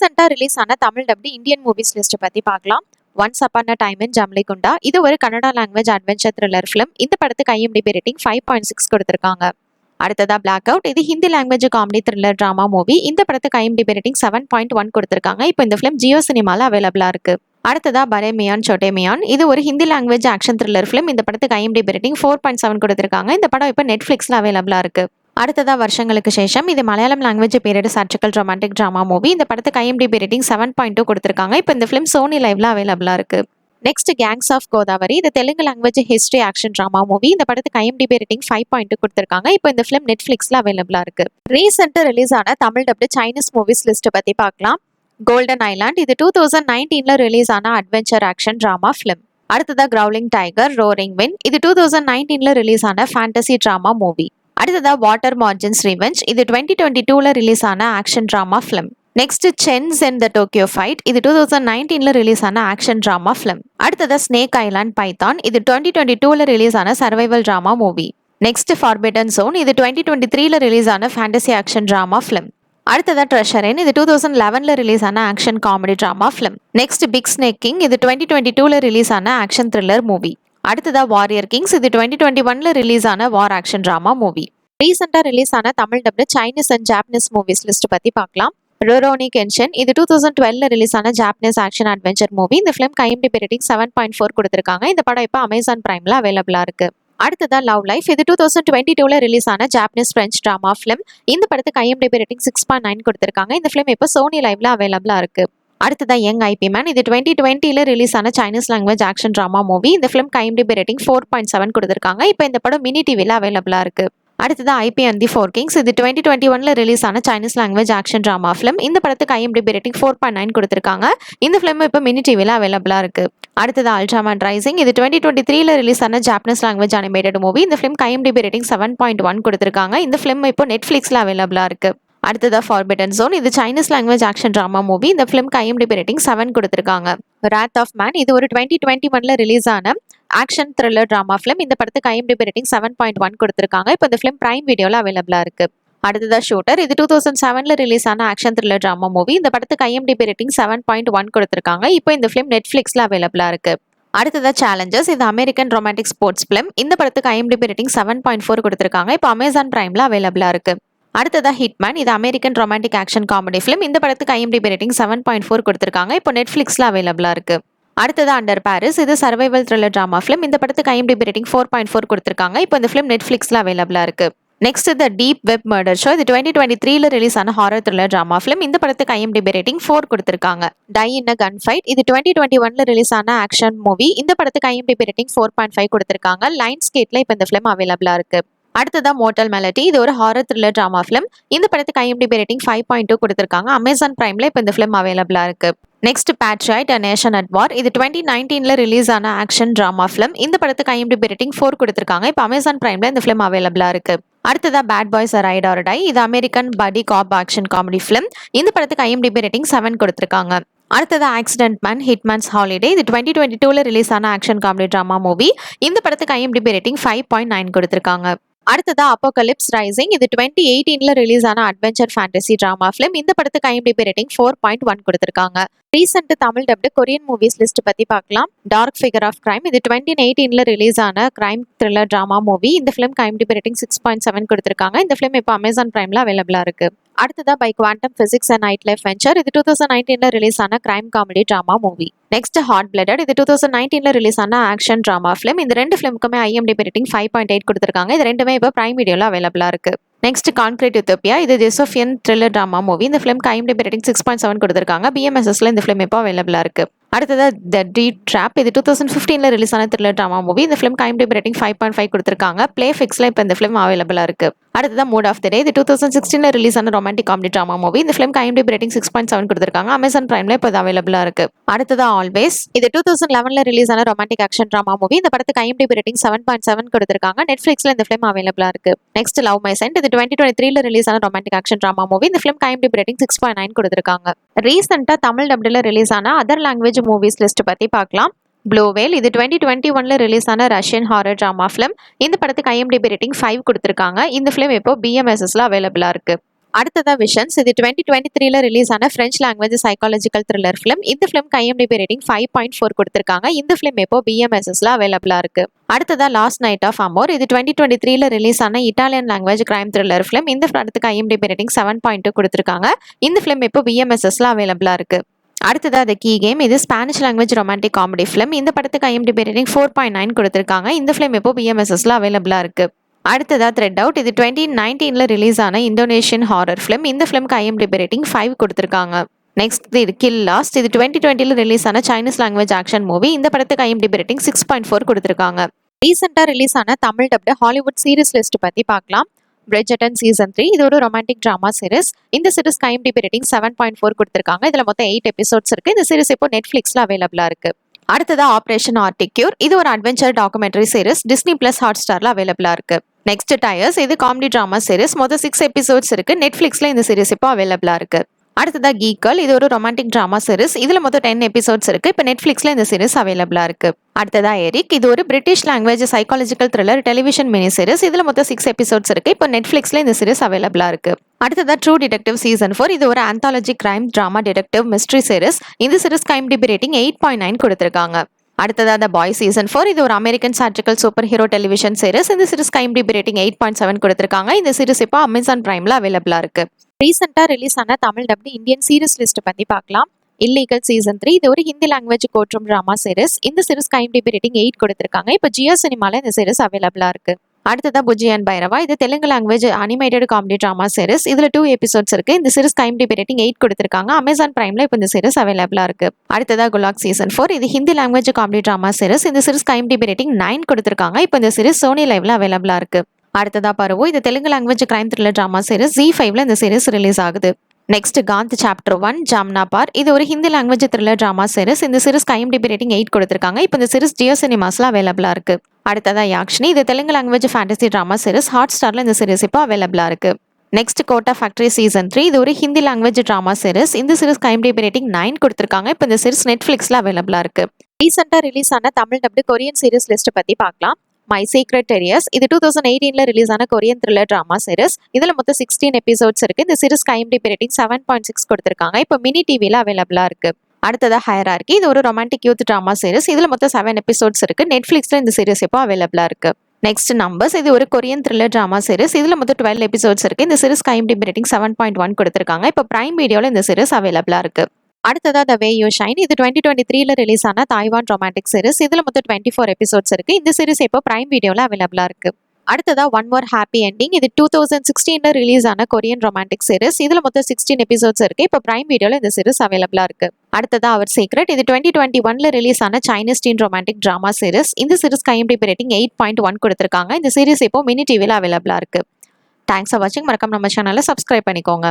ரீசெண்டா ரிலீஸ் ஆன Tamil dubbed Indian movies list பத்தி பார்க்கலாம். Once upon a time in Jamaligudda இது ஒரு Kannada language adventure thriller film. இந்த படத்துக்கு IMDb ரேட்டிங் 5.6 கொடுத்திருக்காங்க. அடுத்ததா பிளாக் அவுட் இது Hindi language comedy thriller drama movie. இந்த படத்துக்கு IMDb ரேட்டிங் 7.1 கொடுத்திருக்காங்க. இப்போ இந்த ஃபிலிம் ஜியோ சினிமால அவைலபிளா இருக்கு. அடுத்ததா பரே மியான் சோட்டே மியான் இது ஒரு Hindi language action thriller film. இந்த படத்துக்கு IMDb ரேட்டிங் 4.7 கொடுத்திருக்காங்க. இந்த படம் இப்போ நெட்ஃபிளிக்ஸ்ல அவைலபிளா இருக்கு. அடுத்ததா வருஷங்களுக்கு சேஷம் இது Malayalam language period satirical romantic drama movie. இந்த படத்துக்கு IMDb ரேட்டிங் 7.2 கொடுத்திருக்காங்க. இப்போ இந்த ஃபிலிம் சோனி லைவ்ல அவைலபிளா இருக்கு. நெக்ஸ்ட் கேங்ஸ் ஆஃப் கோதாவரி இது Telugu language history action drama movie. இந்த படத்துக்கு IMDb ரேட்டிங் 5.2 கொடுத்திருக்காங்க. இப்போ இந்த ஃபிலிம் நெட்ஃபிளிக்ஸ்ல அவைலபிளா இருக்கு. ரீசெண்டா ரிலீஸ் ஆன Tamil dubbed Chinese movies list பத்தி பார்க்கலாம். கோல்டன் ஐலாண்ட் இது 2019ல ரிலீஸ் ஆன அட்வென்ச்சர் ஆக்ஷன் டிராமா ஃபிலிம். அடுத்ததா கிரவுலிங் டைகர் ரோரிங் வின் இது 2019ல ரிலீஸ் ஆன ஃபேண்டசி டிராமா மூவி. அடுத்ததா வாட்டர் மார்ஜின்ஸ் ரிவெஞ்ச் இது 2022ல ரிலீஸ் ஆன action drama film. Next sense and the Tokyo fight இது 2019ல ரிலீஸ் ஆன ஆக்ஷன் டிராமா ஃபிலிம். அடுத்ததா ஸ்னேக் ஐலாண்ட் பைத்தான் இது 2022ல ரிலீஸ் ஆன survival drama movie. Next forbidden zone இது 2023ல ரிலீஸ் ஆன ஃபேண்டசி ஆக்ஷன் டிராமா ஃபிலிம். அடுத்ததா ட்ரெஷரின் இது 2011ல ரிலீஸ் ஆன action comedy drama film. Next big snake king இது 2022ல ரிலீஸ் ஆன ஆக்ஷன் த்ரில்லர் மூவி. அடுத்ததா வாரியர் கிங்ஸ் இது 2021ல ரிலீஸ் ஆன வார் ஆக்ஷன் டிராமா மூவி. ரீசெண்டா ரிலீஸ் ஆன Tamil dubbed Chinese and Japanese movies list பத்தி பார்க்கலாம். ரொரோனி கென்ஷன் இது 2012ல ரிலீஸ் ஆன ஜாப்பனீஸ் ஆக்ஷன் அட்வென்ச்சர் மூவி. இந்த ஃபிலிம் IMDb ரேட்டிங் 7.4 கொடுத்திருக்காங்க. இந்த படம் இப்போ அமேசான் பிரைம்ல அவைலபிளா இருக்கு. அடுத்ததா லவ் லைஃப் இது 2022ல ரிலீஸ் ஆன ஜாப்பனீஸ் பிரெஞ்ச் டிராமா ஃபிலிம். இந்த படத்துக்கு IMDb ரேட்டிங் 6.9 கொடுத்திருக்காங்க. இந்த ஃபிலிம் இப்போ சோனி லைவ்ல அவைலபிளா இருக்கு. அடுத்ததா யங் ஐபி மேன் இது 2020ல ரிலீஸ் ஆன Chinese language action drama movie. இந்த ஃபிலிம் IMDb ரேட்டிங் 4.7 கொடுத்திருக்காங்க. இப்போ இந்த படம் மினி டிவில அவைலபிளா இருக்கு. அடுத்ததா IP and the four Kings இது 2021ல ரிலீஸ் ஆன Chinese language action drama film. இந்த படத்துக்கு IMDb ரேட்டிங் 4.9 கொடுத்திருக்காங்க. இந்த ஃபிலிம் இப்போ மினி டிவில அவைலபிளா இருக்கு. அடுத்ததா அல்ட்ராமேன் ரைசிங் இது 2023ல ரிலீஸ் ஆன ஜாப்பனீஸ் லாங்குவேஜ் அனிமேட்டட் மூவி. இந்த ஃபிலிம் IMDb ரேட்டிங் 7.1 கொடுத்திருக்காங்க. இந்த ஃபிலிம் இப்போ நெட்ஃபிளிக்ஸ்ல அவைலபிளா இருக்கு. அடுத்ததா ஃபார்பிடன் ஜோன் இது Chinese language action drama movie. இந்த ஃபிலிம்க்கு IMDb ரேட்டிங் 7 கொடுத்திருக்காங்க. ராத் ஆஃப் மேன் இது ஒரு 2021ல ரிலீஸ் ஆன ஆக்ஷன் த்ரில்லர் டிராமா ஃபிலிம். இந்த படத்துக்கு IMDb ரேட்டிங் 7.1 கொடுத்திருக்காங்க. இப்போ இந்த ஃபிலிம் பிரைம் வீடியோல அவைலபிளா இருக்கு. அடுத்ததா ஷூட்டர் இது 2007ல ரிலீஸ் ஆன ஆக்ஷன் த்ரில்லர் டிராமா மூவி. இந்த படத்துக்கு IMDb ரேட்டிங் 7.1 கொடுத்திருக்காங்க. இப்போ இந்த ஃபிலிம் நெட்ஃபிளிக்ஸ்ல அவைலபிளா இருக்கு. அடுத்ததா சேலஞ்சர்ஸ் இது அமெரிக்கன் ரொமான்டிக் ஸ்போர்ட்ஸ் ஃபிலிம். இந்த படத்துக்கு IMDb ரேட்டிங் 7.4 கொடுத்திருக்காங்க. இப்போ அமேசான் பிரைம்ல அவைலபிளா இருக்கு. அடுத்ததா ஹிட்மேன் இது American romantic action comedy film. இந்த படத்துக்கு IMDb ரேட்டிங் 7.4 கொடுத்திருக்காங்க. இப்போ நெட்ஃபிளிக்ஸ்ல அவைலபிளா இருக்கு. அடுத்ததா அண்டர் பாரிஸ் இது சர்வைவல் த்ரில்லர் டிராமா ஃபிலிம். இந்த படத்துக்கு IMDb ரேட்டிங் 4.4 கொடுத்திருக்காங்க. இப்போ இந்த ஃபிலிம் நெட்ஃபிளிக்ஸ்ல அவைலபிளா இருக்கு. Next the deep web murder show இது 2023ல ரிலீஸ் ஆன ஹாரர் த்ரில்லர் டிராமா ஃபிலிம். இந்த படத்துக்கு IMDb ரேட்டிங் 4 கொடுத்திருக்காங்க. Die in a gun fight இது 2021ல ரிலீஸ் ஆன ஆக்ஷன் மூவி. இந்த படத்துக்கு IMDb ரேட்டிங் 4.5 கொடுத்திருக்காங்க. லைன்ஸ் கேட்ல இப்போ இந்த ஃபிலிம் அவைலபிளா இருக்கு. அடுத்ததா மோட்டல் மெலடி இது ஒரு ஹாரர் த்ரில்லர் டிராமா ஃபிலிம். இந்த படத்துக்கு IMDb ரேட்டிங் 5.2 கொடுத்திருக்காங்க. அமேசான் பிரைம்ல இப்போ இந்த ஃபிலிம் அவைலபிளா இருக்கு. Next patriot a nation at war இது 2019ல ரிலீஸ் ஆன ஆக்ஷன் டிராமா ஃபிலிம். இந்த படத்துக்கு IMDb ரேட்டிங் 4 கொடுத்திருக்காங்க. இப்போ அமேசான் பிரைம்ல இந்த ஃபிலிம் அவைலபிளா இருக்கு. அடுத்ததா bad boys are ride or die இது American buddy cop action comedy film. இந்த படத்துக்கு IMDb ரேட்டிங் 7 கொடுத்திருக்காங்க. அடுத்ததா ஆக்சிடென்ட் மேன் ஹிட்மேன்ஸ் ஹாலிடே இது 2022ல ரிலீஸ் ஆன ஆக்ஷன் காமெடி டிராமா மூவி. இந்த படத்துக்கு IMDb ரேட்டிங் 5.9 கொடுத்திருக்காங்க. அடுத்ததா அப்போகலிப்ஸ் ரைசிங் இது 2018ல ரிலீஸ் ஆன அட்வென்ச்சர் ஃபேண்டசி டிராமா ஃபிலிம். இந்த படத்துக்கு IMDb ரேட்டிங் 4.1 கொடுத்திருக்காங்க. Recent Tamil dubbed Korean movies list பத்தி பார்க்கலாம். டார்க் ஃபிகர் ஆஃப் கிரைம் இது 2018ல ரிலீஸ் ஆன கிரைம் த்ரில்லர் டிராமா மூவி. இந்த ஃபிலிம்க்கு IMDb ரேட்டிங் 6.7 கொடுத்திருக்காங்க. இந்த ஃபிலிம் இப்போ அமேசான் பிரைம்ல அவைலபிளா இருக்கு. அடுத்ததா by quantum physics and nightlife venture இது 2019ல ரிலீஸ் ஆன crime comedy drama movie. Next hot blooded இது 2019ல ரிலீஸ் ஆன ஆக்ஷன் டிராமா ஃபிலிம். இந்த ரெண்டு ஃபிலிம்க்குமே IMDb ரேட்டிங் 5.8 கொடுத்திருக்காங்க. இது ரெண்டுமே இப்போ பிரைம் வீடியோல அவைலபிளா இருக்கு. நெக்ஸ்ட் கான்கிரீட் யூத்தோபியா இது ஜெசோஃபியன் த்ரில்லர் டிராமா மூவி. இந்த ஃபிலிம்க்கு IMDb ரேட்டிங் 6.7 கொடுத்திருக்காங்க. BMSSல இந்த ஃபிலிம் இப்போ அவைலபிளா இருக்கு. அடுத்ததா த டீப் ட்ராப் இது 2015ல ரிலீஸ் ஆன த்ரில்லர் டிராமா மூவி. இந்த ஃபிலிம்க்கு IMDb ரேட்டிங் 5.5 கொடுத்திருக்காங்க. பிளேஃபிக்ஸ்ல இப்போ இந்த ஃபிலிம் அவைலபிளா இருக்கு. அடுத்ததா மூட் ஆஃப் தி டே இது 2016ல ரிலீஸ் ஆன ரொமான்டிக் காமெடி டிராமா மூவி. இந்த ஃபிலிம்க்கு IMDb ரேட்டிங் 6.7 கொடுத்திருக்காங்க. அமேசான் பிரைம்ல இப்போ அவைலபிளா இருக்கு. அடுத்ததா ஆல்வேஸ் இது 2011ல ரிலீஸ் ஆன ரொமான்டிக் ஆக்ஷன் டிராமா மூவி. இந்த படத்துக்கு IMDb ரேட்டிங் 7.7 கொடுத்திருக்காங்க. நெட்ஃபிளிக்ஸ்ல இந்த ஃபிலிம் அவைலபிளா இருக்கு. நெக்ஸ்ட் லவ் மை சென்ட் இது 2023ல ரிலீஸ் ஆன ரொமான்டிக் ஆக்ஷன் டிராமா மூவி. இந்த ஃபிலிம்க்கு IMDb ரேட்டிங் 6.9 கொடுத்திருக்காங்க. ரீசெண்டா தமிழ் டப்டுல ரிலீஸ் ஆன அதர் லாங்குவேஜ் மூவிஸ் லிஸ்ட் பத்தி பார்க்கலாம். ப்ளூ வேல் இது 2021ல ரிலீஸ் ஆன ரஷ்யன் ஹாரர் டிராமா ஃபிலிம். இந்த படத்துக்கு IMDb ரேட்டிங் 5 கொடுத்திருக்காங்க. இந்த ஃபிலிம் இப்போ BMSSல அவைலபிளா இருக்கு. அடுத்ததா விஷன்ஸ். இது 2023ல ரிலீஸ் ஆன French language psychological thriller film. இந்த ஃபிலிம்க்கு IMDb ரேட்டிங் 5.4 கொடுத்திருக்காங்க. இந்த ஃபிலிம் இப்போ BMSSல அவைலபிளா இருக்கு. அடுத்ததா லாஸ்ட் நைட் ஆஃப் அமோர். இது 2023ல ரிலீஸ் ஆன Italian language crime thriller film. இந்த படத்துக்கு IMDb ரேட்டிங் 7.2 கொடுத்திருக்காங்க. இந்த ஃபிலிம் இப்போ BMSSல அவைலபிளா இருக்கு. அடுத்ததா த கீ கேம். இது Spanish language romantic comedy film. இந்த படத்துக்கு IMDb ரேட்டிங் 4.9 கொடுத்திருக்காங்க. இந்த ஃபிலிம் இப்போ BMSSல அவைலபிளா இருக்கு. அடுத்ததா த்ரெட் அவுட். இது 2019ல ரிலீஸ் ஆன இந்தோனேஷியன் ஹாரர் ஃபிலிம். இந்த ஃபிலிம்க்கு IMDb ரேட்டிங் 5 கொடுத்திருக்காங்க. நெக்ஸ்ட் இது கில் லாஸ்ட். இது 2020ல ரிலீஸ் ஆன சைனீஸ் லாங்குவேஜ் ஆக்ஷன் மூவி. இந்த படத்துக்கு IMDb ரேட்டிங் 6.4 கொடுத்திருக்காங்க. ரீசெண்டா ரிலீஸ் ஆன Tamil dubbed Hollywood series list பத்தி பார்க்கலாம். பிரிட்ஜர்டன் சீசன் 3 இது ஒரு ரொமான்டிக் டிராமா சீரிஸ். இந்த சீரிஸ்க்கு IMDb ரேட்டிங் 7.4 கொடுத்திருக்காங்க. இதுல மொத்தம் 8 எபிசோட்ஸ் இருக்கு. இந்த சீரிஸ் இப்போ நெட்ஃபிளிக்ஸ்ல அவைலபிளா இருக்கு. அடுத்ததா ஆபரேஷன் ஆர்டிக்யூர். இது ஒரு adventure documentary series. Disney Plus ஹாட்ஸ்டார்ல அவைலபிளா இருக்கு. Next tires. இது காமெடி டிராமா சீரிஸ். மொத்தம் 6 எபிசோட்ஸ் இருக்கு. நெட்ஃபிளிக்ஸ்ல இந்த சீரிஸ் இப்போ அவைலபிளா இருக்கு. அடுத்ததா கீக்கல். இது ஒரு ரொமான்டிக் டிராமா சீரிஸ். இதுல மொத்தம் 10 எபிசோட்ஸ் இருக்கு. இப்போ நெட்ஃபிளிக்ஸ்ல இந்த சீரிஸ் அவைலபிளா இருக்கு. அடுத்ததா எரிக். இது ஒரு British language psychological thriller television mini series. இதுல மொத்தம் 6 எபிசோட்ஸ் இருக்கு. இப்போ நெட்ஃபிளிக்ஸ்ல இந்த சீரிஸ் அவைலபிளா இருக்கு. அடுத்ததா ட்ரூ டிடெக்டிவ் சீசன் 4. இது ஒரு anthology crime drama detective mystery series. இந்த சீரிஸ்க்கு IMDb ரேட்டிங் 8.9 கொடுத்திருக்காங்க. அடுத்ததா த பாய் சீசன் 4. இது ஒரு American satirical superhero television series. இந்த சீரிஸ்க்கு IMDb ரேட்டிங் 8.7 கொடுத்திருக்காங்க. இந்த சீரிஸ் இப்போ அமேசான் பிரைம்ல அவைலபிளா இருக்கு. ரீசெண்டா ரிலீஸ் ஆன Tamil dubbed Indian series list பத்தி பார்க்கலாம். Illegal season 3. இது ஒரு Hindi language courtroom drama series. இந்த சீரிஸ்க்கு IMDb ரேட்டிங் 8 கொடுத்திருக்காங்க. இப்போ ஜியோ சினிமால இந்த சீரிஸ் அவைலபிளா இருக்கு. அடுத்ததா புஜ்ஜி அண்ட் பைரவா. இது Telugu language animated comedy drama series. இதுல 2 எபிசோட்ஸ் இருக்கு. இந்த சீரிஸ்க்கு IMDb ரேட்டிங் 8 கொடுத்திருக்காங்க. அமேசான் பிரைம்ல இப்போ இந்த சீரிஸ் அவைலபிளா இருக்கு. அடுத்ததா குலாக் சீசன் 4. இது Hindi language comedy drama series. இந்த சீரிஸ்க்கு IMDb ரேட்டிங் 9 கொடுத்திருக்காங்க. இப்போ இந்த சீரிஸ் சோனி லைவ்ல அவைலபிளா இருக்கு. அடுத்ததா பருவோ. இது Telugu language crime thriller drama series. ZEE5ல இந்த சீரிஸ் ரிலீஸ் ஆகுது. Next Gaanth chapter 1 Jamnaa Paar. இது ஒரு Hindi language thriller drama series. இந்த சீரிஸ்க்கு IMDb ரேட்டிங் 8 கொடுத்திருக்காங்க. இப்போ இந்த சீரிஸ் ஜியோ சினிமாஸ்ல அவைலபிளா இருக்கு. அடுத்ததா யாக்ஷினி. இது Telugu language fantasy drama series. ஹாட்ஸ்டார்ல இந்த சீரிஸ் இப்போ அவைலபிளா இருக்கு. Next Kota factory season 3. இது ஒரு ஹிந்தி லாங்குவேஜ் டிராமா சீரிஸ். இந்த சீரிஸ்க்கு IMDb ரேட்டிங் 9 கொடுத்திருக்காங்க. இப்போ இந்த சீரிஸ் நெட்ஃபிளிக்ஸ்ல அவைலபிளா இருக்கு. ரீசெண்டா ரிலீஸ் ஆன Tamil dubbed Korean series list பத்தி பார்க்கலாம். My secret terriers. இது 2018ல ரிலீஸ் ஆன கொரியன் த்ரில்லர் டிராமா சீரிஸ். இதுல மொத்தம் 16 எபிசோட்ஸ் இருக்கு. இந்த சீரிஸ்க்கு IMDb ரேட்டிங் 7.6 கொடுத்திருக்காங்க. இப்போ மினி டிவில அவைலபிளா இருக்கு. அடுத்ததா ஹையரார்கி. இது ஒரு ரொமான்டிக் யூத் டிராமா சீரிஸ். இதுல மொத்தம் 7 எபிசோட்ஸ் இருக்கு. நெட்ஃபிளிக்ஸ்ல இந்த சீரிஸ் இப்போ அவைலபிளா இருக்கு. Next numbers. இது ஒரு கொரியன் த்ரில்லர் டிராமா சீரிஸ். இதுல மொத்தம் 12 எபிசோட்ஸ் இருக்கு. இந்த சீரிஸ்க்கு IMDb ரேட்டிங் 7.1 கொடுத்திருக்காங்க. இப்போ பிரைம் வீடியோல இந்த சீரிஸ் அவைலபிளா இருக்கு. அடுத்ததா த வே யூ ஷைன். இது 2023ல ரிலீஸ் ஆன தாய்வான் ரொமான்டிக் சீரிஸ். இதுல மொத்தம் 24 எபிசோட்ஸ் இருக்கு. இந்த சீரிஸ் இப்போ பிரைம் வீடியோல அவைலபிளா இருக்கு. அடுத்ததா ஒன் மோர் ஹாப்பி எண்டிங். இது 2016ல ரிலீஸ் ஆன கொரியன் ரொமான்டிக் சீரிஸ். இதுல மொத்தம் 16 எபிசோட்ஸ் இருக்கு. இப்போ பிரைம் வீடியோல இந்த சீரிஸ் அவைலபிளா இருக்கு. அடுத்ததா அவர் சீக்ரெட். இது 2021ல ரிலீஸ் ஆன Chinese teen romantic drama series. இந்த சீரிஸ்க்கு IMDb ரேட்டிங் 8.1 கொடுத்திருக்காங்க. இந்த சீரிஸ் இப்போ மினி டிவில அவைலபிளா இருக்கு. தேங்க்ஸ் ஃபார் வாட்சிங். மறக்காம நம்ம சேனலை சப்ஸ்கிரைப் பண்ணிக்கோங்க.